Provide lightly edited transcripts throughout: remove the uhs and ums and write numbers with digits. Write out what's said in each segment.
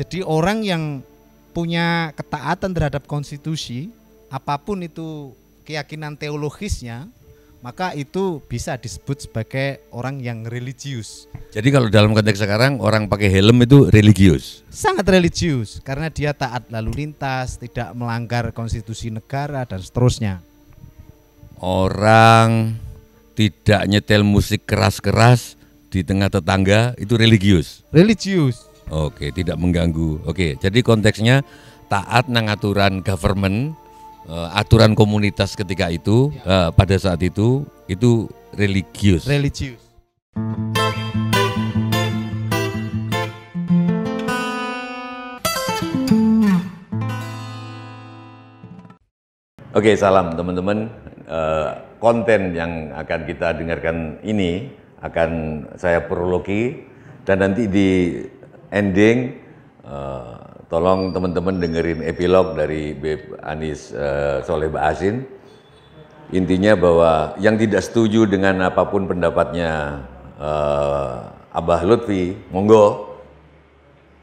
Jadi orang yang punya ketaatan terhadap konstitusi, apapun itu keyakinan teologisnya, maka itu bisa disebut sebagai orang yang religius. Jadi kalau dalam konteks sekarang orang pakai helm itu religius? Sangat religius, karena dia taat lalu lintas, tidak melanggar konstitusi negara dan seterusnya. Orang tidak nyetel musik keras-keras di tengah tetangga itu religius? Religius. Oke, tidak mengganggu. Oke, jadi konteksnya taat nang aturan government, aturan komunitas ketika itu, pada saat itu religius. Religius. Oke, salam teman-teman. Konten yang akan kita dengarkan ini akan saya prologi dan nanti di ending tolong teman-teman dengerin epilog dari Beb Anis Soleh Ba'asin. Intinya bahwa yang tidak setuju dengan apapun pendapatnya Abah Lutfi, monggo.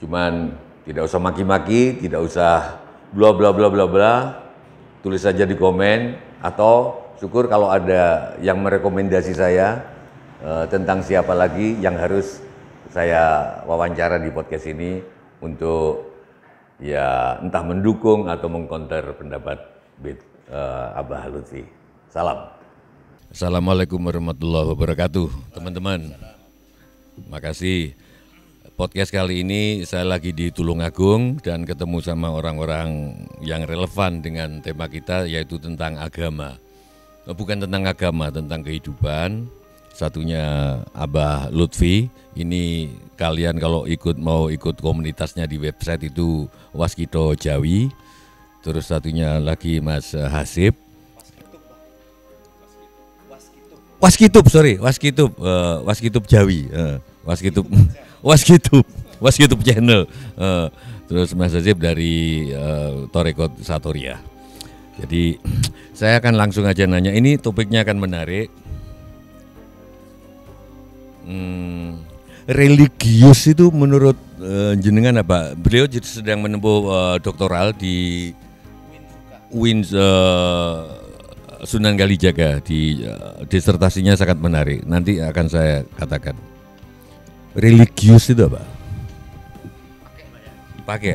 Cuman tidak usah maki-maki, tidak usah bla bla bla bla bla. Tulis saja di komen, atau syukur kalau ada yang merekomendasi saya tentang siapa lagi yang harus saya wawancara di podcast ini untuk ya entah mendukung atau mengkonter pendapat Abah Lutfi. Salam. Assalamualaikum warahmatullahi wabarakatuh, teman-teman. Makasih. Podcast kali ini saya lagi di Tulungagung dan ketemu sama orang-orang yang relevan dengan tema kita, yaitu tentang agama. Bukan tentang agama, tentang kehidupan. Satunya Abah Lutfi. Ini kalian kalau mau ikut komunitasnya di website itu Waskito Jawi. Terus satunya lagi Mas Hasib. Waskitub Jawi. Waskitub channel. Terus Mas Hasib dari Torekot Satoria. Jadi saya akan langsung aja nanya. Ini topiknya akan menarik. Religius itu menurut jenengan apa? Beliau sedang menempuh doktoral di UIN Sunan Kalijaga. Di disertasinya sangat menarik. Nanti akan saya katakan. Religius itu apa? Pakai.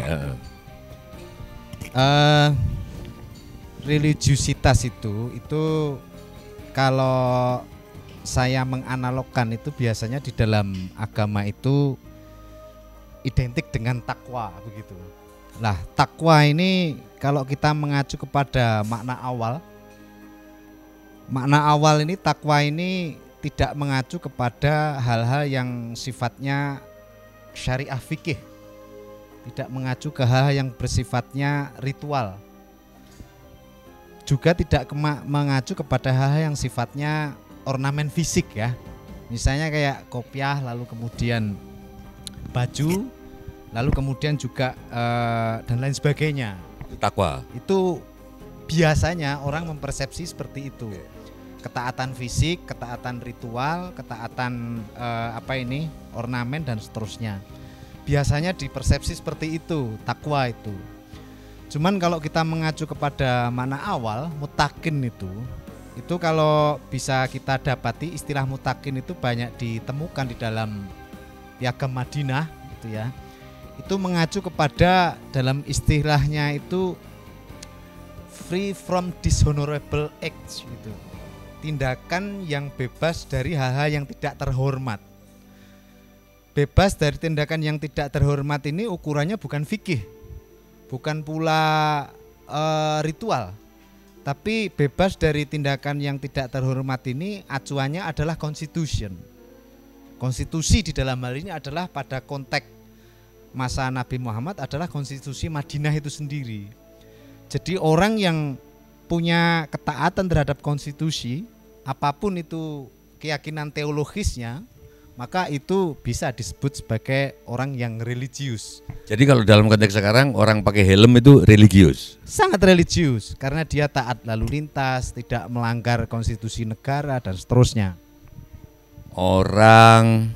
Religiusitas itu kalau saya menganalogkan itu biasanya di dalam agama itu identik dengan takwa begitu. Lah, takwa ini kalau kita mengacu kepada makna awal ini takwa ini tidak mengacu kepada hal-hal yang sifatnya syariah fikih. Tidak mengacu ke hal yang bersifatnya ritual. Juga tidak mengacu kepada hal-hal yang sifatnya ornamen fisik ya. Misalnya kayak kopiah, lalu kemudian baju, lalu kemudian juga dan lain sebagainya. Takwa. Itu biasanya orang mempersepsi seperti itu. Ketaatan fisik, ketaatan ritual, ketaatan ornamen dan seterusnya. Biasanya dipersepsi seperti itu, takwa itu. Cuman kalau kita mengacu kepada makna awal, mutakin itu kalau bisa kita dapati istilah mutakin itu banyak ditemukan di dalam Piagam Madinah gitu ya. Itu mengacu kepada dalam istilahnya itu free from dishonorable acts gitu. Tindakan yang bebas dari hal-hal yang tidak terhormat. Bebas dari tindakan yang tidak terhormat ini ukurannya bukan fikih, bukan pula ritual, tapi bebas dari tindakan yang tidak terhormat ini acuannya adalah constitution. Konstitusi di dalam hal ini adalah pada konteks masa Nabi Muhammad adalah konstitusi Madinah itu sendiri. Jadi orang yang punya ketaatan terhadap konstitusi, apapun itu keyakinan teologisnya, maka itu bisa disebut sebagai orang yang religius. Jadi kalau dalam konteks sekarang orang pakai helm itu religius? Sangat religius, karena dia taat lalu lintas, tidak melanggar konstitusi negara dan seterusnya. Orang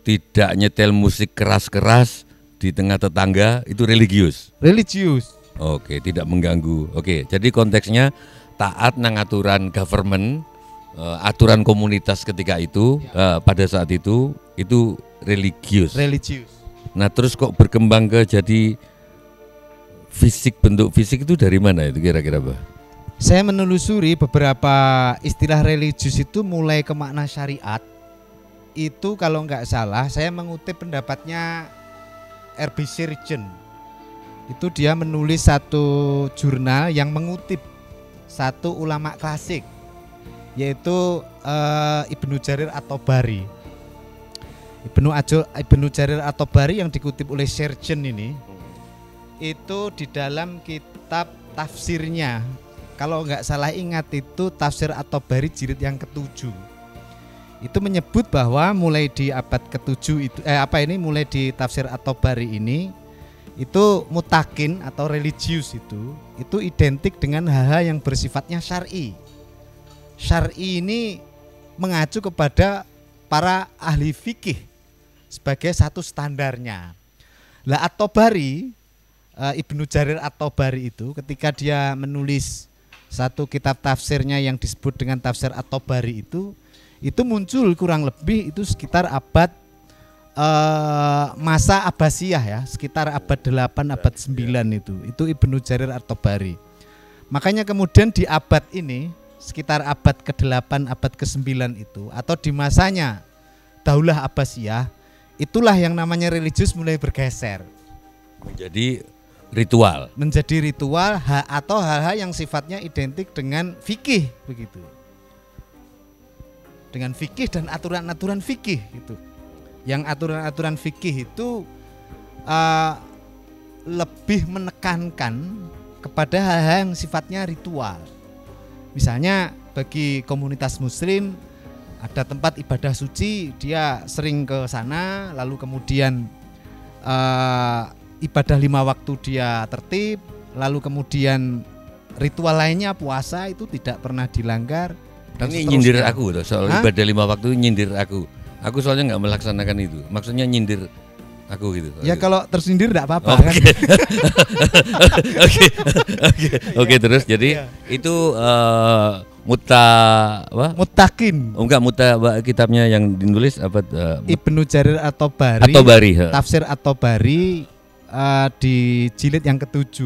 tidak nyetel musik keras-keras di tengah tetangga itu religius. Religius. Oke, tidak mengganggu. Oke, jadi konteksnya taat nang aturan government, aturan komunitas ketika itu, pada saat itu religius. Religius. Nah, terus kok berkembang ke jadi fisik, bentuk fisik itu dari mana itu kira-kira, Pak? Saya menelusuri beberapa istilah religius itu mulai ke makna syariat. Itu kalau nggak salah, saya mengutip pendapatnya R.B. Sturgeon. Itu dia menulis satu jurnal yang mengutip satu ulama klasik, yaitu Ibnu Jarir At-Tabari. Ibnu Jarir At-Tabari yang dikutip oleh Sturgeon ini, itu di dalam kitab tafsirnya, kalau nggak salah ingat itu tafsir At-Tabari jilid yang ke-7. Itu menyebut bahwa mulai di abad ke-7 itu mulai di tafsir At-Tabari ini, itu mutakin atau religius itu identik dengan hal-hal yang bersifatnya syar'i. Syar'i ini mengacu kepada para ahli fikih sebagai satu standarnya. Lah At-Tabari, Ibnu Jarir At-Tabari itu ketika dia menulis satu kitab tafsirnya yang disebut dengan tafsir At-Tabari itu muncul kurang lebih itu sekitar abad masa Abbasiyah ya, sekitar abad 8 abad 9 itu Ibnu Jarir At-Tabari. Makanya kemudian di abad ini sekitar abad ke-8 abad ke-9 itu, atau di masanya Daulah Abbasiyah, itulah yang namanya religius mulai bergeser menjadi ritual. Menjadi ritual atau hal-hal yang sifatnya identik dengan fikih begitu. Dengan fikih dan aturan-aturan fikih itu. Yang aturan-aturan fikih itu lebih menekankan kepada hal-hal yang sifatnya ritual. Misalnya bagi komunitas muslim ada tempat ibadah suci, dia sering ke sana, lalu kemudian ibadah 5 waktu dia tertib, lalu kemudian ritual lainnya puasa itu tidak pernah dilanggar. Dan ini nyindir aku tuh, soal ibadah 5 waktu nyindir aku. Aku soalnya nggak melaksanakan itu. Maksudnya nyindir aku gitu. Ya kalau tersindir tidak apa-apa. Oke, terus jadi itu mutakin. Oh enggak, kitabnya yang ditulis apa? Ibnu Jarir At-Tabari. Tafsir At-Tabari di jilid yang ke-7.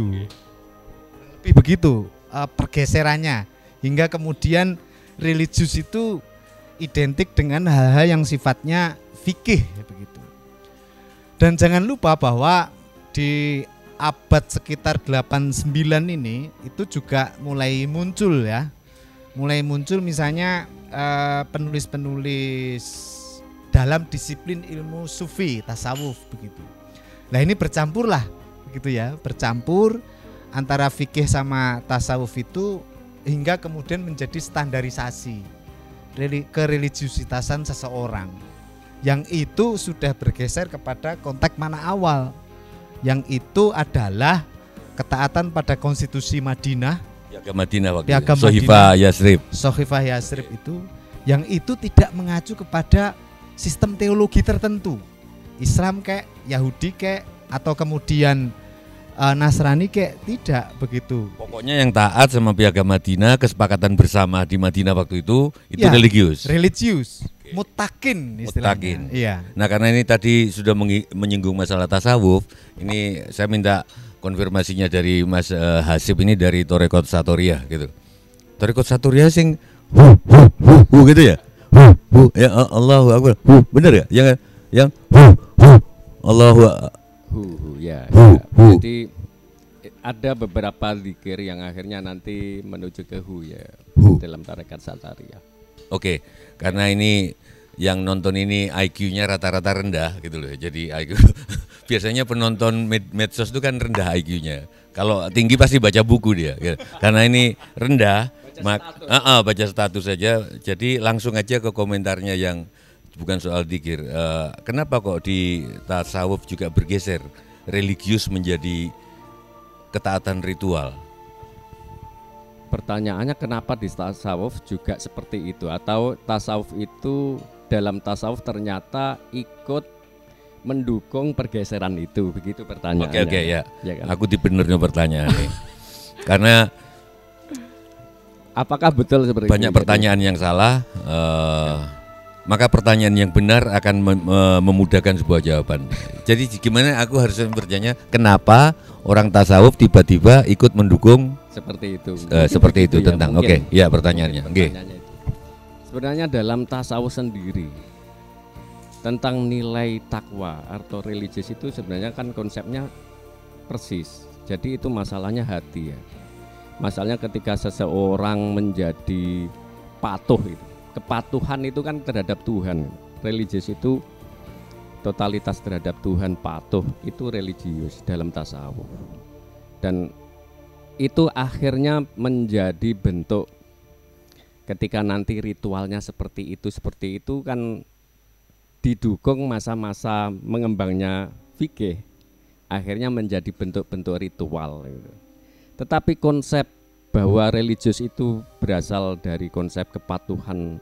Lebih begitu pergeserannya, hingga kemudian religius itu identik dengan hal-hal yang sifatnya fikih begitu. Dan jangan lupa bahwa di abad sekitar 89 ini itu juga mulai muncul ya. Mulai muncul misalnya penulis-penulis dalam disiplin ilmu sufi, tasawuf begitu. Nah, ini bercampur lah begitu ya, bercampur antara fikih sama tasawuf itu hingga kemudian menjadi standarisasi kereligiusitasan seseorang, yang itu sudah bergeser kepada konteks mana awal, yang itu adalah ketaatan pada konstitusi Madinah, Piagam Madinah waktu itu, Sohifah Yasrib itu, yang itu tidak mengacu kepada sistem teologi tertentu, Islam kayak Yahudi kayak atau kemudian Nasrani kayak tidak begitu. Pokoknya yang taat sama Piagam Madinah, kesepakatan bersama di Madinah waktu itu ya, religius. Okay. Mutakin istilahnya. Mutakin. Iya. Nah, karena ini tadi sudah menyinggung masalah tasawuf, ini saya minta konfirmasinya dari Mas Hasib ini dari Torekot Satoriyah gitu. Torekot Satoriyah sing gitu ya. Ya Allahu Akbar. Bener ya? Yang Allahu ya. Jadi ada beberapa zikir yang akhirnya nanti menuju ke ya dalam tarekat Satariyah. Oke, karena ini yang nonton ini IQ-nya rata-rata rendah gitu loh. Jadi IQ biasanya penonton medsos itu kan rendah IQ-nya. Kalau tinggi pasti baca buku dia. Gitu. Karena ini rendah, baca status saja. Jadi langsung aja ke komentarnya yang bukan soal dzikir. Kenapa kok di tasawuf juga bergeser religius menjadi ketaatan ritual? Pertanyaannya kenapa di tasawuf juga seperti itu, atau tasawuf itu dalam tasawuf ternyata ikut mendukung pergeseran itu, begitu pertanyaannya. Oke ya. Ya kan? Aku dibenernya pertanyaan nih. Karena apakah betul seperti banyak itu? pertanyaan yang salah, maka pertanyaan yang benar akan memudahkan sebuah jawaban. Jadi gimana aku harus bertanya, kenapa orang tasawuf tiba-tiba ikut mendukung seperti itu? seperti itu ya, tentang. mungkin. Oke, ya pertanyaannya. Oke. Pertanyaannya itu. Sebenarnya dalam tasawuf sendiri tentang nilai takwa atau religius itu sebenarnya kan konsepnya persis. Jadi itu masalahnya hati ya. Masalahnya ketika seseorang menjadi patuh itu. Kepatuhan itu kan terhadap Tuhan. Religius itu totalitas terhadap Tuhan, patuh itu religius dalam tasawuf. Dan itu akhirnya menjadi bentuk ketika nanti ritualnya seperti itu kan didukung masa-masa mengembangnya fikih, akhirnya menjadi bentuk-bentuk ritual gitu. Tetapi konsep bahwa religius itu berasal dari konsep kepatuhan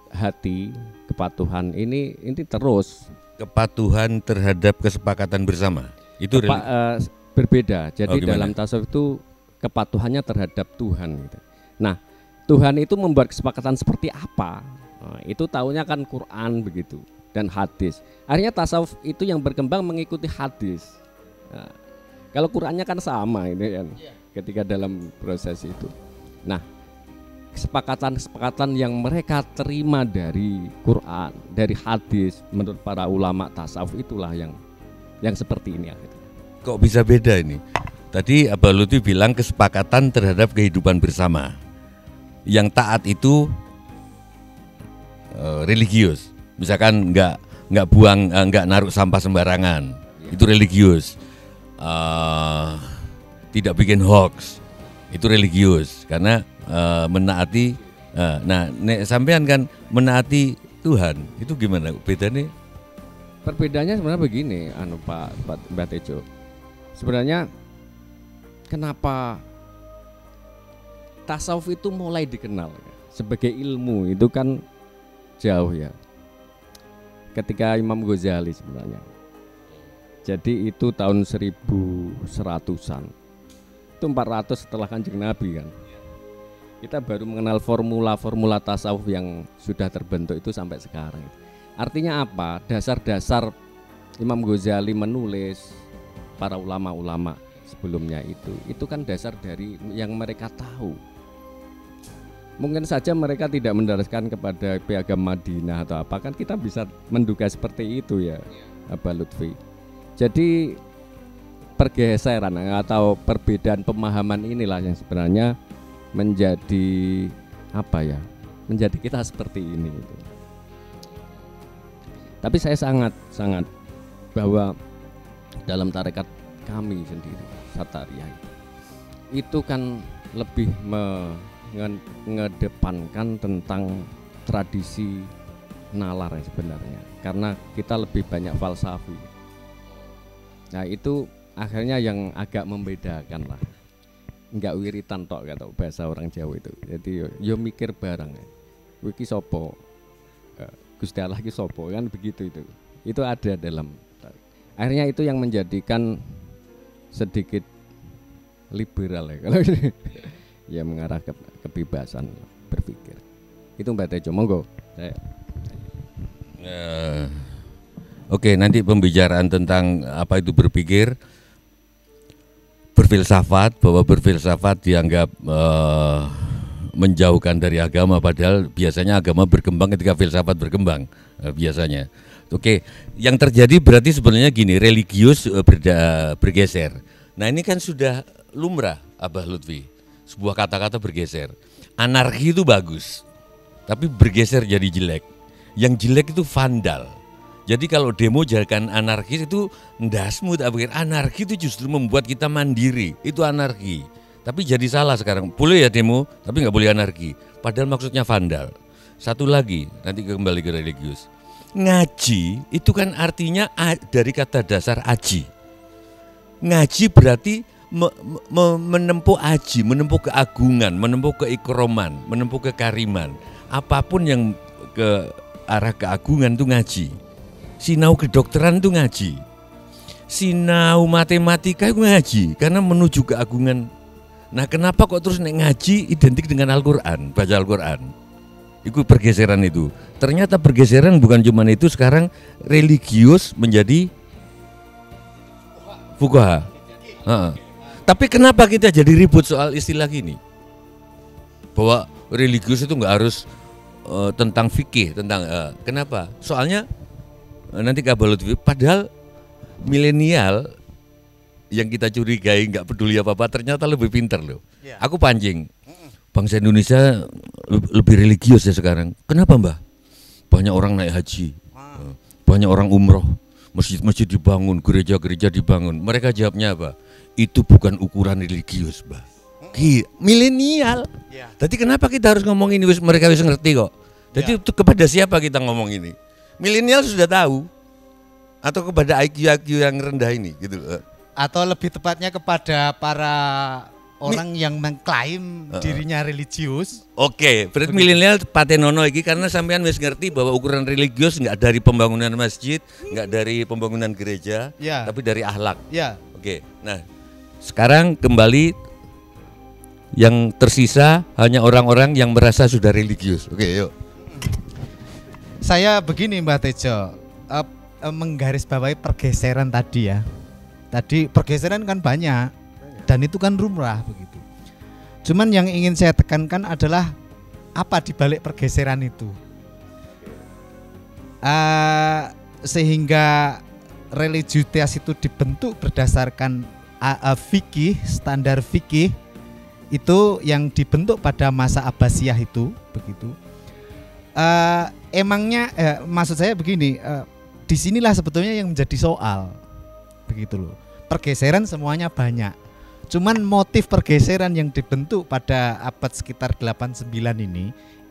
hati, kepatuhan ini terus Kepatuhan terhadap kesepakatan bersama. Itu berbeda. Jadi gimana? dalam tasawuf itu kepatuhannya terhadap Tuhan gitu. Nah, Tuhan itu membuat kesepakatan seperti apa? Nah, itu taunya kan Quran begitu dan hadis. Akhirnya tasawuf itu yang berkembang mengikuti hadis. Nah, kalau Qurannya kan sama ini kan, ketika dalam proses itu. Nah, kesepakatan yang mereka terima dari Quran, dari hadis, menurut para ulama tasawuf itulah yang seperti ini. Kok bisa beda ini? Tadi Abah Lutfi bilang kesepakatan terhadap kehidupan bersama. Yang taat itu religius. Misalkan nggak buang, nggak naruh sampah sembarangan, itu religius. Tidak bikin hoax, itu religius. Karena menaati. Nah, sampean kan menaati Tuhan, itu gimana bedanya? Perbedaannya sebenarnya begini, Mbak Tejo. Sebenarnya kenapa tasawuf itu mulai dikenal sebagai ilmu itu kan jauh ya. Ketika Imam Ghazali sebenarnya. Jadi itu tahun 1100-an. Itu 400 setelah Kanjeng Nabi kan. Kita baru mengenal formula-formula tasawuf yang sudah terbentuk itu sampai sekarang. Artinya apa? Dasar-dasar Imam Ghazali menulis, para ulama-ulama sebelumnya itu kan dasar dari yang mereka tahu. Mungkin saja mereka tidak mendaraskan kepada piagam Madinah atau apa, kan kita bisa menduga seperti itu ya, Abah Lutfi. Jadi pergeseran atau perbedaan pemahaman inilah yang sebenarnya menjadi apa ya, menjadi kita seperti ini gitu. Tapi saya sangat bahwa dalam tarekat kami sendiri Satariyah itu kan lebih mengedepankan tentang tradisi nalar sebenarnya, karena kita lebih banyak falsafi. Nah itu akhirnya yang agak membedakan lah, nggak wiritan tok kata bahasa orang Jawa itu. Jadi yo mikir bareng ya. Wiki sopo, Gusti Allah ki sopo, kan begitu itu ada dalam. Akhirnya itu yang menjadikan sedikit liberal ya kalau ya mengarah ke kebebasan berpikir. Itu Mbak Tejo, monggo. Oke, nanti pembicaraan tentang apa itu berpikir, berfilsafat, bahwa berfilsafat dianggap menjauhkan dari agama, padahal biasanya agama berkembang ketika filsafat berkembang biasanya. Oke, yang terjadi berarti sebenarnya gini, religius bergeser. Nah ini kan sudah lumrah, Abah Lutfi, sebuah kata-kata bergeser. Anarki itu bagus, tapi bergeser jadi jelek. Yang jelek itu vandal. Jadi kalau demo jangan anarkis, itu ndasmu tak pikir. Anarki itu justru membuat kita mandiri, itu anarki. Tapi jadi salah sekarang, boleh ya demo, tapi nggak boleh anarki. Padahal maksudnya vandal. Satu lagi, nanti kembali ke religius. Ngaji itu kan artinya dari kata dasar aji. Ngaji berarti menempuh aji, menempuh keagungan, menempuh keikroman, menempuh kekariman. Apapun yang ke arah keagungan itu ngaji. sinau kedokteran itu ngaji, sinau matematika itu ngaji, karena menuju keagungan. Nah, kenapa kok terus nek ngaji identik dengan Al-Qur'an, baca Al-Qur'an? Itu pergeseran itu. Ternyata pergeseran bukan cuma itu, sekarang religius menjadi fuqaha. Tapi kenapa kita jadi ribut soal istilah gini? Bahwa religius itu nggak harus tentang fikih, tentang kenapa? Soalnya nanti kabalut, padahal milenial yang kita curigai nggak peduli apa-apa ternyata lebih pintar loh. Aku pancing, bangsa Indonesia lebih religius ya sekarang. Kenapa Mbah? Banyak orang naik haji, banyak orang umroh, masjid-masjid dibangun, gereja-gereja dibangun. Mereka jawabnya apa? Itu bukan ukuran religius, Mbah. Milenial. Jadi kenapa kita harus ngomong ini? Mereka bisa ngerti kok. Jadi kepada siapa kita ngomong ini? Milenial sudah tahu, atau kepada IQ yang rendah ini, gitu. Atau lebih tepatnya kepada para orang yang mengklaim dirinya religius. Oke, berarti milenial patenono iki karena sampean wis ngerti bahwa ukuran religius nggak dari pembangunan masjid, nggak dari pembangunan gereja, tapi dari akhlak. Oke, nah sekarang kembali yang tersisa hanya orang-orang yang merasa sudah religius. Oke, yuk. Saya begini Mbak Tejo, menggarisbawahi pergeseran tadi ya. Tadi pergeseran kan banyak dan itu kan lumrah begitu. Cuman yang ingin saya tekankan adalah apa di balik pergeseran itu, sehingga religiusitas itu dibentuk berdasarkan fikih, standar fikih itu yang dibentuk pada masa Abbasiyah itu begitu. Emangnya maksud saya begini, disinilah sebetulnya yang menjadi soal begitu loh. Pergeseran semuanya banyak, cuman motif pergeseran yang dibentuk pada abad sekitar 89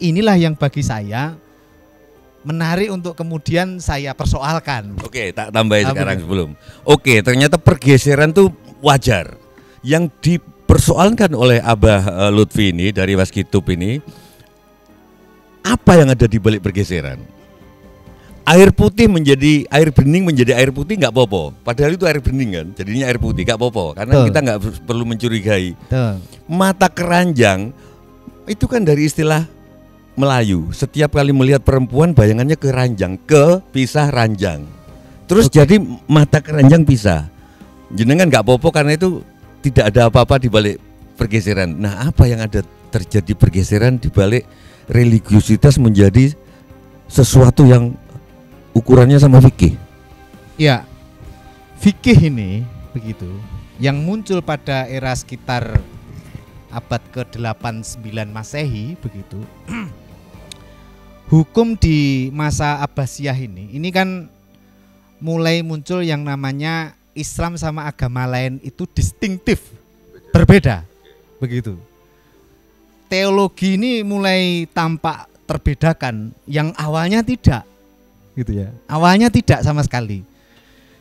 inilah yang bagi saya menarik untuk kemudian saya persoalkan. Oke, tak tambahin sekarang sebelum. Oke, ternyata pergeseran tuh wajar. Yang dipersoalkan oleh Abah Lutfi ini dari Waskitub ini, apa yang ada di balik pergeseran? Air putih menjadi air bening, menjadi air putih nggak apa-apa. Padahal itu air bening kan, jadinya air putih nggak apa-apa. Karena kita nggak perlu mencurigai. Mata keranjang itu kan dari istilah Melayu. Setiap kali melihat perempuan bayangannya ke ranjang, ke pisah ranjang. Terus jadi mata keranjang pisah. Jenengan nggak apa-apa karena itu tidak ada apa-apa di balik pergeseran. Nah, apa yang ada terjadi pergeseran di balik religiusitas menjadi sesuatu yang ukurannya sama fikih? Ya, fikih ini begitu yang muncul pada era sekitar abad ke-8-9 Masehi begitu. Hukum di masa Abbasiyah ini kan mulai muncul yang namanya Islam sama agama lain itu distinktif, berbeda begitu. Teologi ini mulai tampak terbedakan yang awalnya tidak gitu ya. Awalnya tidak sama sekali.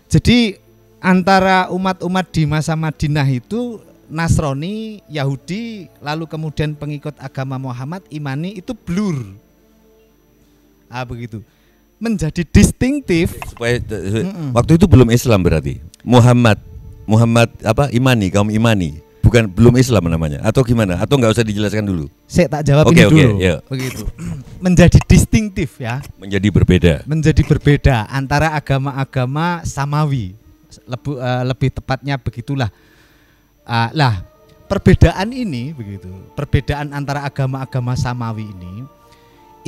Jadi antara umat-umat di masa Madinah itu Nasrani, Yahudi, lalu kemudian pengikut agama Muhammad, Imani itu blur. Begitu. Menjadi distinktif. Supaya waktu itu belum Islam berarti. Muhammad apa? Imani, kaum Imani. Bukan belum Islam namanya atau gimana? Atau nggak usah dijelaskan dulu? Saya tak jawab ini dulu. Begitu. Menjadi distinktif ya. Menjadi berbeda. Menjadi berbeda antara agama-agama samawi. Lebih tepatnya begitulah. Lah, perbedaan ini begitu. Perbedaan antara agama-agama samawi ini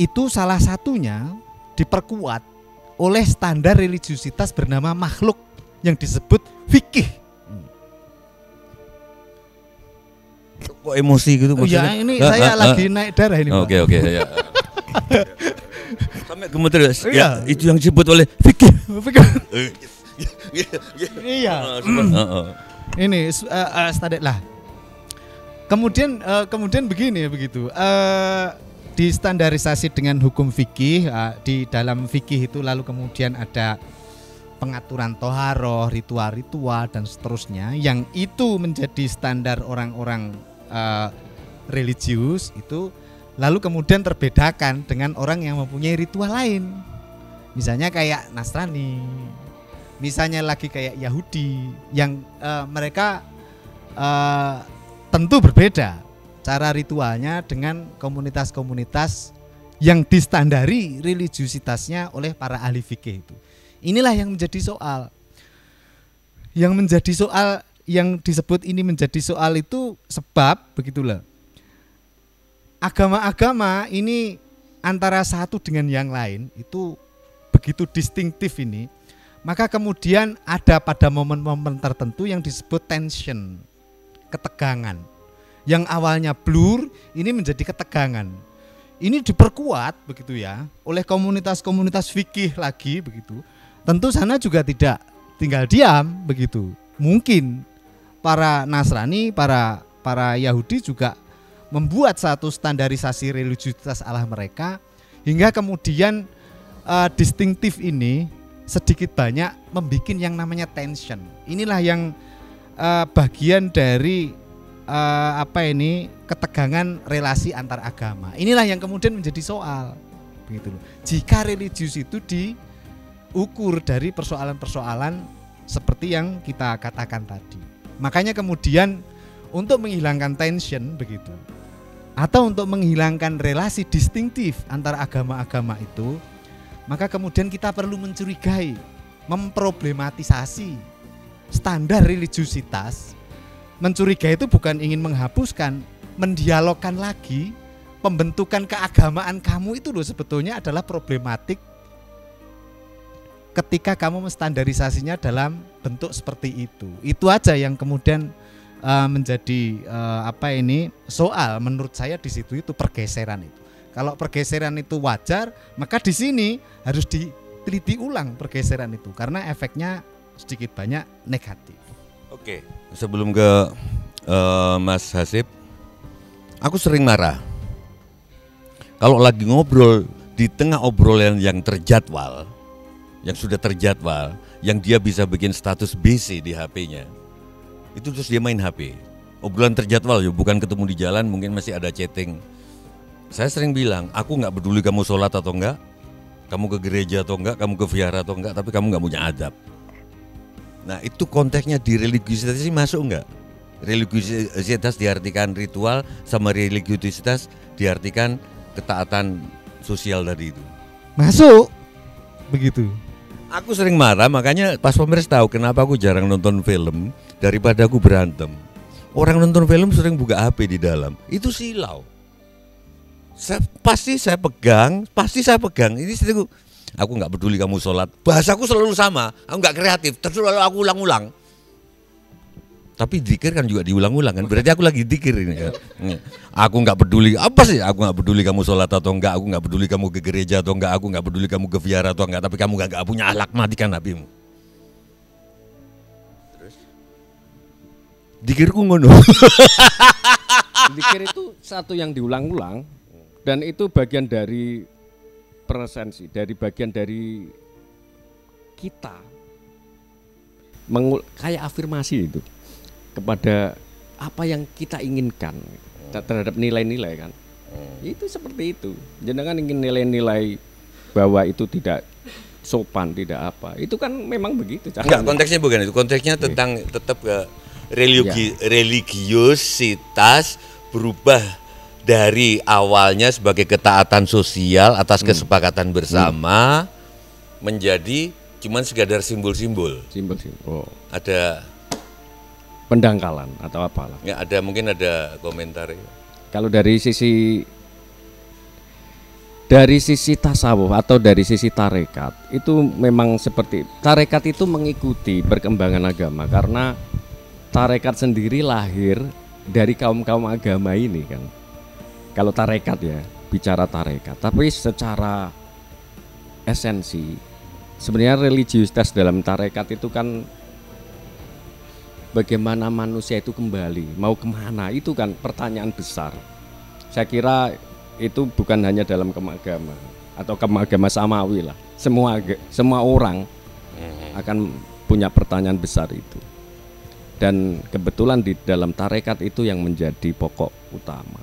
itu salah satunya diperkuat oleh standar religiusitas bernama makhluk yang disebut fikih. Kok emosi gitu maksudnya? Ya ini saya lagi naik darah ini. Oke ya. Sampai gemeter ya. Itu yang disebut oleh fikih. Iya. Ini standar lah. Kemudian begini begitu. Distandarisasi dengan hukum fikih. Di dalam fikih itu lalu kemudian ada pengaturan toharoh, ritual-ritual dan seterusnya yang itu menjadi standar orang-orang religius itu, lalu kemudian terbedakan dengan orang yang mempunyai ritual lain Misalnya kayak Nasrani, misalnya lagi kayak Yahudi yang mereka tentu berbeda cara ritualnya dengan komunitas-komunitas yang distandari religiusitasnya oleh para ahli fikih itu. Inilah yang menjadi soal. Yang menjadi soal, yang disebut ini menjadi soal itu sebab begitulah. Agama-agama ini antara satu dengan yang lain itu begitu distintif ini, maka kemudian ada pada momen-momen tertentu yang disebut tension, ketegangan. Yang awalnya blur ini menjadi ketegangan. Ini diperkuat begitu ya oleh komunitas-komunitas fikih lagi begitu. Tentu sana juga tidak tinggal diam begitu. Mungkin para Nasrani, para Yahudi juga membuat satu standarisasi religiusitas Allah mereka, hingga kemudian distintif ini sedikit banyak membuat yang namanya tension. Inilah yang bagian dari ketegangan relasi antar agama. Inilah yang kemudian menjadi soal begitu loh. Jika religius itu diukur dari persoalan-persoalan seperti yang kita katakan tadi. Makanya kemudian untuk menghilangkan tension begitu, atau untuk menghilangkan relasi distintif antara agama-agama itu, maka kemudian kita perlu mencurigai, memproblematisasi standar religiusitas. Mencurigai itu bukan ingin menghapuskan, mendialogkan lagi pembentukan keagamaan kamu itu loh sebetulnya adalah problematik ketika kamu menstandarisasinya dalam bentuk seperti itu. Itu aja yang kemudian menjadi soal menurut saya di situ itu pergeseran itu. Kalau pergeseran itu wajar, maka di sini harus diteliti ulang pergeseran itu karena efeknya sedikit banyak negatif. Oke, sebelum ke Mas Hasib, aku sering marah kalau lagi ngobrol di tengah obrolan yang terjadwal, yang sudah terjadwal, yang dia bisa bikin status BC di HP-nya, itu terus dia main HP. Obrolan terjadwal ya, bukan ketemu di jalan, mungkin masih ada chatting. Saya sering bilang, aku nggak peduli kamu sholat atau enggak, kamu ke gereja atau enggak, kamu ke vihara atau enggak, tapi kamu nggak punya adab. Nah itu konteksnya di religiusitas ini masuk enggak? Religiusitas diartikan ritual, sama religiusitas diartikan ketaatan sosial tadi itu. Masuk begitu. Aku sering marah, makanya pas pemirsa tahu kenapa aku jarang nonton film daripada aku berantem. Orang nonton film sering buka HP di dalam, itu silau. Pasti saya pegang. Ini aku nggak peduli kamu sholat. Bahasaku selalu sama, aku nggak kreatif, terus selalu aku ulang-ulang. Tapi zikir kan juga diulang-ulang kan, berarti aku lagi zikir ini kan. Aku nggak peduli, apa sih? Aku nggak peduli kamu sholat atau enggak, aku nggak peduli kamu ke gereja atau enggak, aku nggak peduli kamu ke vihara atau enggak, tapi kamu nggak punya akhlak, matikan nabimu. Terus zikirku ngono. Zikir itu satu yang diulang-ulang dan itu bagian dari presensi, dari bagian dari kita kayak afirmasi itu kepada apa yang kita inginkan terhadap nilai-nilai kan. Itu seperti itu. Jenengan ingin nilai-nilai bahwa itu tidak sopan, tidak apa. Itu kan memang begitu. Enggak, konteksnya bukan itu. Konteksnya tentang tetap ke religiositas berubah dari awalnya sebagai ketaatan sosial atas kesepakatan bersama menjadi cuman sekadar simbol-simbol. Simbol-simbol. Ada pendangkalan atau apalah. Ya, ada mungkin ada komentar ya. Kalau dari sisi tasawuf atau dari sisi tarekat itu memang seperti tarekat itu mengikuti perkembangan agama karena tarekat sendiri lahir dari kaum-kaum agama ini kan. Kalau tarekat ya, bicara tarekat, tapi secara esensi sebenarnya religiusitas dalam tarekat itu kan bagaimana manusia itu kembali, mau kemana, itu kan pertanyaan besar. Saya kira itu bukan hanya dalam kemagama atau kemagama samawi lah, semua orang akan punya pertanyaan besar itu. Dan kebetulan di dalam tarekat itu yang menjadi pokok utama.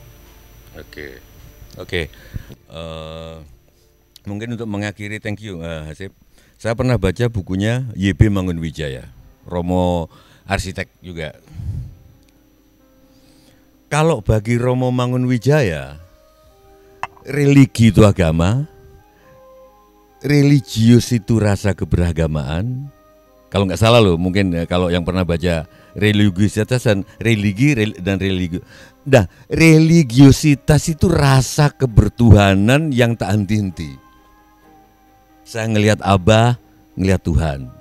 Oke. Mungkin untuk mengakhiri, thank you Hasib. Saya pernah baca bukunya YB Mangunwijaya, Romo arsitek juga. Kalau bagi Romo Mangunwijaya, religi itu agama, religius itu rasa keberagamaan. Kalau nggak salah loh, mungkin kalau yang pernah baca religiositas dan religi. Nah, religiositas itu rasa kebertuhanan yang tak henti-henti. Saya ngelihat Abah, ngelihat Tuhan.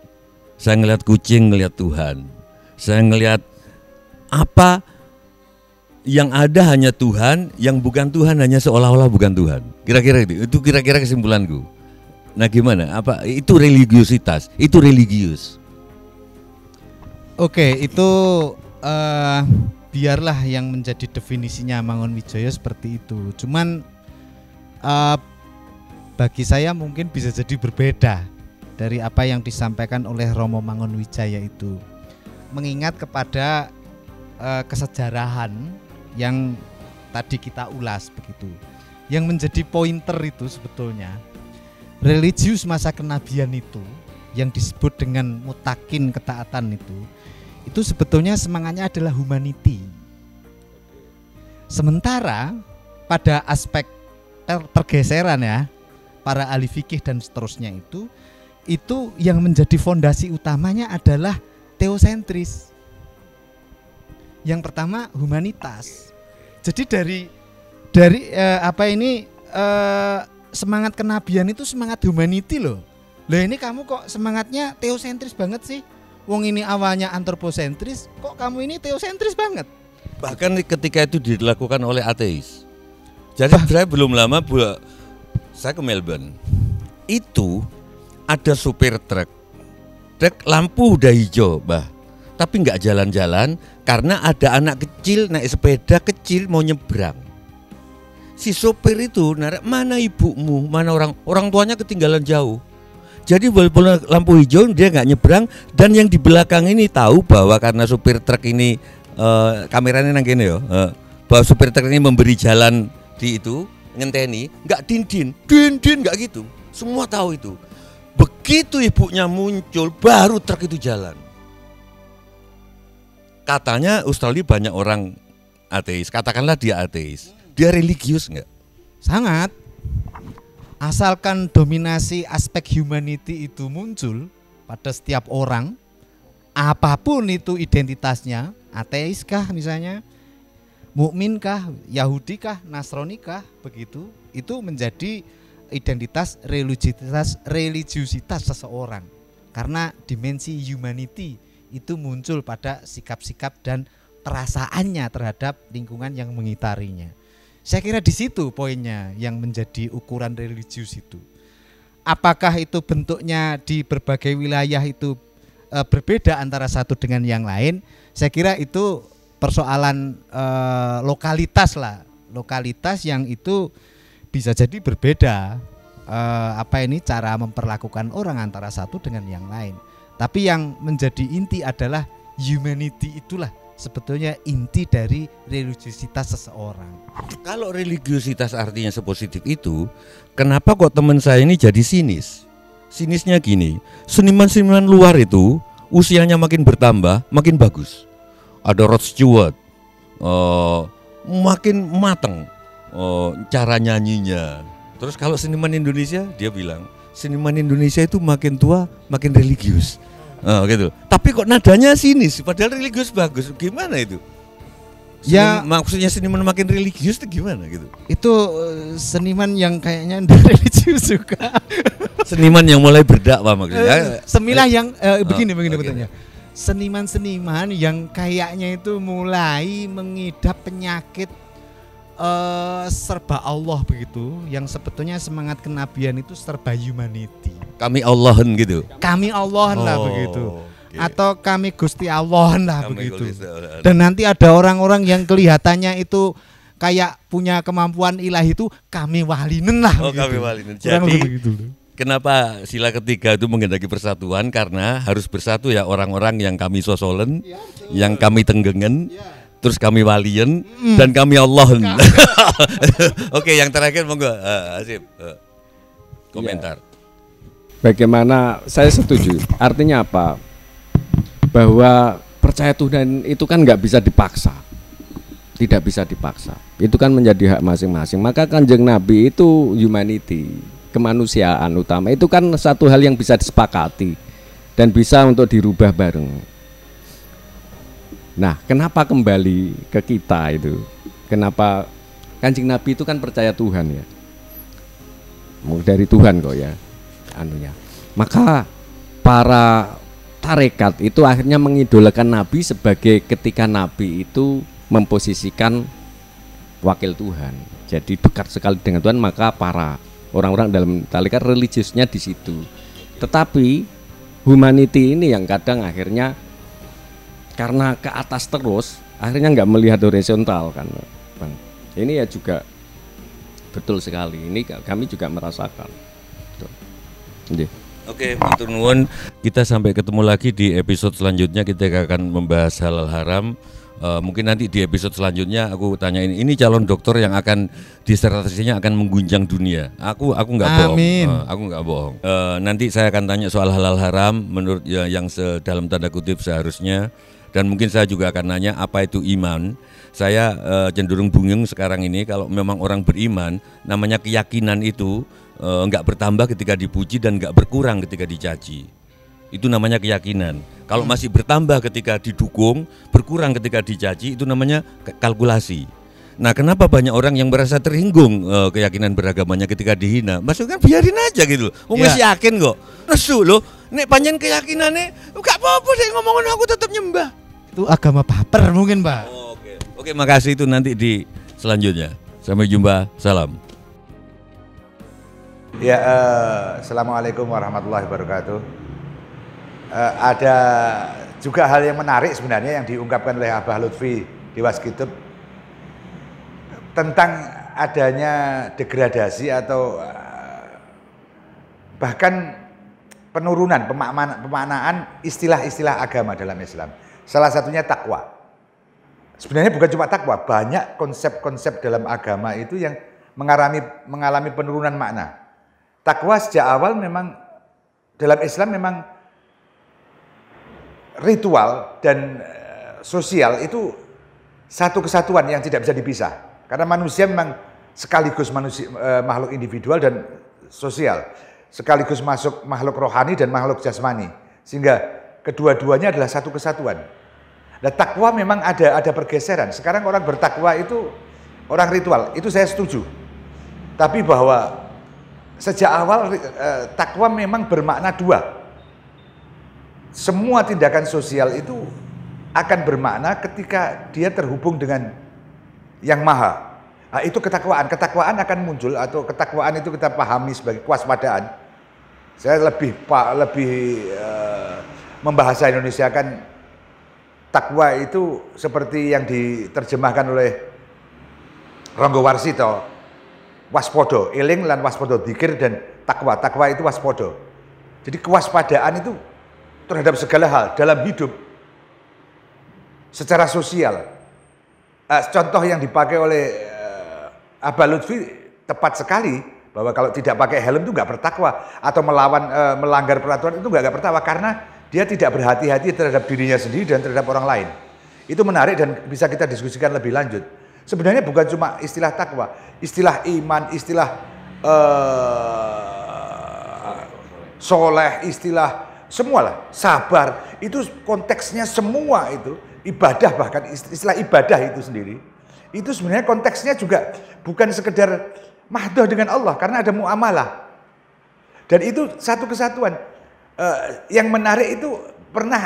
Saya ngelihat kucing, ngelihat Tuhan. Saya ngelihat apa yang ada hanya Tuhan, yang bukan Tuhan hanya seolah-olah bukan Tuhan. Kira-kira itu kira-kira kesimpulanku. Nah gimana? Apa itu religiositas? Itu religius. Oke, itu biarlah yang menjadi definisinya Mangunwijaya seperti itu. Cuman bagi saya mungkin bisa jadi berbeda dari apa yang disampaikan oleh Romo Mangunwijaya itu. Mengingat kepada kesejarahan yang tadi kita ulas begitu. Yang menjadi pointer itu sebetulnya religius masa kenabian itu yang disebut dengan mutakin ketaatan itu sebetulnya semangatnya adalah humanity. Sementara pada aspek pergeseran ya, para ahli fikih dan seterusnya itu yang menjadi fondasi utamanya adalah teosentris. Yang pertama humanitas. Jadi dari semangat kenabian itu semangat humanity loh. Lah ini kamu kok semangatnya teosentris banget sih? Wong ini awalnya antroposentris, kok kamu ini teosentris banget? Bahkan ketika itu dilakukan oleh ateis. Jadi saya belum lama saya ke Melbourne. Itu ada supir truk lampu udah hijau, tapi nggak jalan-jalan karena ada anak kecil naik sepeda kecil mau nyebrang. Si sopir itu narik, mana ibumu, mana orang tuanya ketinggalan jauh. Jadi walaupun lampu hijau dia nggak nyebrang, dan yang di belakang ini tahu bahwa karena supir truk ini kameranya nang kene ya, bahwa supir truk ini memberi jalan di itu ngenteni, nggak din nggak gitu. Semua tahu itu. Begitu ibunya muncul, baru truk itu jalan. Katanya Australia banyak orang ateis, katakanlah dia ateis. Dia religius nggak? Sangat. Asalkan dominasi aspek humanity itu muncul pada setiap orang, apapun itu identitasnya, ateis kah misalnya, mukmin kah, Yahudi kah, Nasrani kah, begitu, itu menjadi identitas religiusitas seseorang. Karena dimensi humanity itu muncul pada sikap-sikap dan perasaannya terhadap lingkungan yang mengitarinya. Saya kira di situ poinnya yang menjadi ukuran religius itu. Apakah itu bentuknya di berbagai wilayah itu berbeda antara satu dengan yang lain? Saya kira itu persoalan lokalitas lah, lokalitas yang itu bisa jadi berbeda. Cara memperlakukan orang antara satu dengan yang lain. Tapi yang menjadi inti adalah humanity, itulah sebetulnya inti dari religiusitas seseorang. Kalau religiusitas artinya sepositif itu, kenapa kok teman saya ini jadi sinis? Sinisnya gini, seniman-seniman luar itu usianya makin bertambah, makin bagus. Ada Rod Stewart, makin mateng cara nyanyinya. Terus kalau seniman Indonesia, dia bilang seniman Indonesia itu makin tua, makin religius. Gitu. Tapi kok nadanya sinis, padahal religius bagus. Gimana itu? Maksudnya seniman makin religius itu gimana gitu? Itu seniman yang kayaknya udah religius juga. Seniman yang mulai berdakwah maksudnya. Semilah yang begini betulnya. Seniman-seniman yang kayaknya itu mulai mengidap penyakit serba Allah begitu, yang sebetulnya semangat kenabian itu serba humanity. Kami Allahan gitu. Kami Allahan lah begitu. Okay. Atau kami Gusti Allahan lah kami begitu. Dan nanti ada orang-orang yang kelihatannya itu kayak punya kemampuan ilahi itu kami walinen lah. Oh, kami walinen. Jadi kenapa sila ketiga itu menghendaki persatuan? Karena harus bersatu ya orang-orang yang kami sosolen, ya, yang kami tenggengen. Ya. Terus kami walian dan kami Allahan. Oke, yang terakhir monggo Hasib. komentar. Bagaimana saya setuju. Artinya apa? Bahwa percaya Tuhan itu kan nggak bisa dipaksa, tidak bisa dipaksa. Itu kan menjadi hak masing-masing. Maka Kanjeng Nabi itu humanity, kemanusiaan utama. Itu kan satu hal yang bisa disepakati dan bisa untuk dirubah bareng. Nah, kenapa kembali ke kita itu? Kenapa Kanjeng Nabi itu kan percaya Tuhan ya? Mau dari Tuhan kok ya, anunya. Maka para tarekat itu akhirnya mengidolakan Nabi sebagai ketika Nabi itu memposisikan wakil Tuhan. Jadi dekat sekali dengan Tuhan, maka para orang-orang dalam tarekat religiusnya di situ. Tetapi humanity ini yang kadang akhirnya karena ke atas terus, akhirnya nggak melihat horizontal kan, Bang. Ini ya juga betul sekali. Ini kami juga merasakan. Oke, matur nuwun. Kita sampai ketemu lagi di episode selanjutnya. Kita akan membahas halal haram. Mungkin nanti di episode selanjutnya aku tanyain ini calon dokter yang akan disertasinya akan mengguncang dunia. Aku nggak bohong. Aku nggak bohong. Nanti saya akan tanya soal halal haram menurut yang dalam tanda kutip seharusnya. Dan mungkin saya juga akan nanya apa itu iman. Saya cenderung bingung sekarang ini kalau memang orang beriman, namanya keyakinan itu nggak bertambah ketika dipuji dan nggak berkurang ketika dicaci. Itu namanya keyakinan. Kalau masih bertambah ketika didukung, berkurang ketika dicaci, itu namanya kalkulasi. Nah, kenapa banyak orang yang merasa terhinggung keyakinan beragamanya ketika dihina? Maksudnya kan biarin aja gitu. Masih yakin kok. Nesu loh, nek panjang keyakinannya, gak apa-apa deh ngomongin aku tetap nyembah. Itu agama baper mungkin, Pak. Oke, makasih itu nanti di selanjutnya. Sampai jumpa, salam. Ya, assalamualaikum warahmatullahi wabarakatuh. Ada juga hal yang menarik sebenarnya yang diungkapkan oleh Abah Lutfi di Waskitub tentang adanya degradasi atau bahkan penurunan pemaknaan istilah-istilah agama dalam Islam. Salah satunya takwa. Sebenarnya bukan cuma takwa, banyak konsep-konsep dalam agama itu yang mengalami penurunan makna. Takwa sejak awal memang dalam Islam memang ritual dan sosial itu satu kesatuan yang tidak bisa dipisah. Karena manusia memang sekaligus makhluk individual dan sosial, sekaligus masuk makhluk rohani dan makhluk jasmani, sehingga kedua-duanya adalah satu kesatuan. Nah, takwa memang ada pergeseran. Sekarang orang bertakwa itu orang ritual, itu saya setuju. Tapi bahwa sejak awal takwa memang bermakna dua. Semua tindakan sosial itu akan bermakna ketika dia terhubung dengan yang maha. Nah, itu ketakwaan. Ketakwaan akan muncul atau ketakwaan itu kita pahami sebagai kewaspadaan. Saya lebih membahasa Indonesia kan takwa itu seperti yang diterjemahkan oleh Ronggo Warsito, waspodo, eling lan waspodo, dzikir dan takwa. Takwa itu waspodo. Jadi kewaspadaan itu terhadap segala hal dalam hidup secara sosial. Contoh yang dipakai oleh Abah Lutfi tepat sekali bahwa kalau tidak pakai helm itu nggak bertakwa atau melanggar peraturan itu nggak bertakwa karena dia tidak berhati-hati terhadap dirinya sendiri dan terhadap orang lain. Itu menarik dan bisa kita diskusikan lebih lanjut. Sebenarnya bukan cuma istilah takwa, istilah iman, istilah soleh, istilah semualah, sabar, itu konteksnya semua itu, ibadah bahkan istilah ibadah itu sendiri, itu sebenarnya konteksnya juga bukan sekedar mahdoh dengan Allah karena ada muamalah. Dan itu satu kesatuan. Yang menarik itu pernah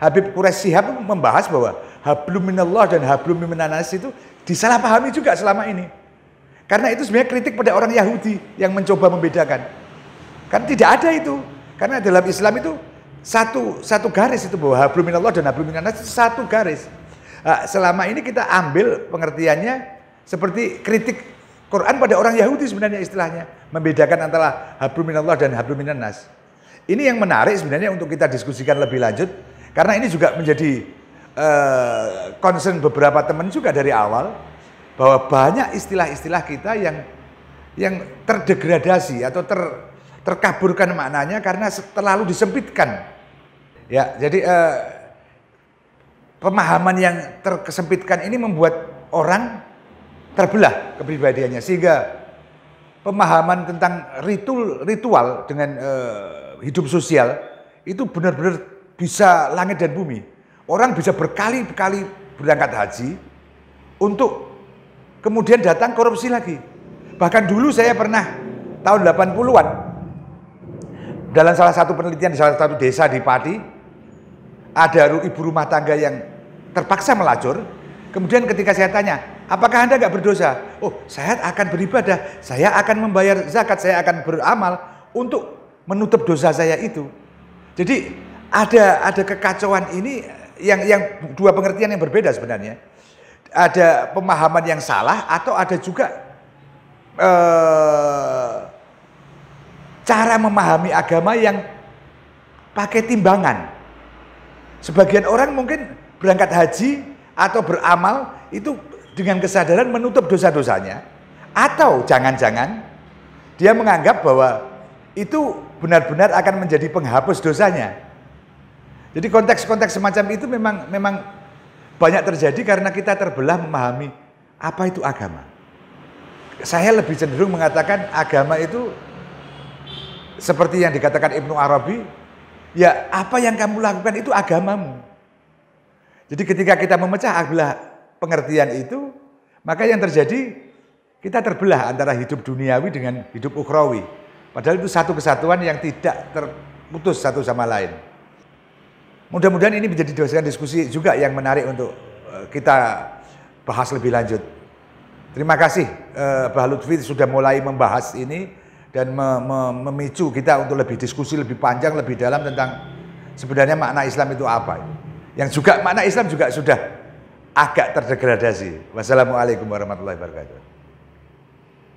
Habib Quraish Shihab membahas bahwa hablum minallah dan hablum minanas itu disalahpahami juga selama ini. Karena itu sebenarnya kritik pada orang Yahudi yang mencoba membedakan. Kan tidak ada itu. Karena dalam Islam itu satu garis itu bahwa hablum minallah dan hablum minanas itu satu garis. Selama ini kita ambil pengertiannya seperti kritik Quran pada orang Yahudi sebenarnya istilahnya, membedakan antara hablum minallah dan hablum minanas. Ini yang menarik sebenarnya untuk kita diskusikan lebih lanjut karena ini juga menjadi concern beberapa teman juga dari awal bahwa banyak istilah-istilah kita yang terdegradasi atau terkaburkan maknanya karena terlalu disempitkan. Ya, jadi pemahaman yang terkesempitkan ini membuat orang terbelah kepribadiannya, sehingga pemahaman tentang ritual dengan hidup sosial itu benar-benar bisa langit dan bumi. Orang bisa berkali-kali berangkat haji untuk kemudian datang korupsi lagi. Bahkan dulu saya pernah tahun 80-an dalam salah satu penelitian di salah satu desa di Pati, ada ibu rumah tangga yang terpaksa melacur. Kemudian ketika saya tanya, apakah Anda nggak berdosa? Oh, saya akan beribadah, saya akan membayar zakat, saya akan beramal untuk menutup dosa saya itu. Jadi ada kekacauan ini yang dua pengertian yang berbeda sebenarnya. Ada pemahaman yang salah atau ada juga cara memahami agama yang pakai timbangan. Sebagian orang mungkin berangkat haji atau beramal itu dengan kesadaran menutup dosa-dosanya, atau jangan-jangan dia menganggap bahwa itu benar-benar akan menjadi penghapus dosanya. Jadi konteks-konteks semacam itu memang banyak terjadi karena kita terbelah memahami apa itu agama. Saya lebih cenderung mengatakan agama itu seperti yang dikatakan Ibnu Arabi, ya apa yang kamu lakukan itu agamamu. Jadi ketika kita memecah belah pengertian itu, maka yang terjadi kita terbelah antara hidup duniawi dengan hidup ukhrawi. Padahal itu satu kesatuan yang tidak terputus satu sama lain. Mudah-mudahan ini menjadi diskusi juga yang menarik untuk kita bahas lebih lanjut. Terima kasih Bah Lutfi sudah mulai membahas ini dan memicu kita untuk lebih diskusi lebih panjang, lebih dalam tentang sebenarnya makna Islam itu apa. Yang juga makna Islam juga sudah agak terdegradasi. Wassalamualaikum warahmatullahi wabarakatuh.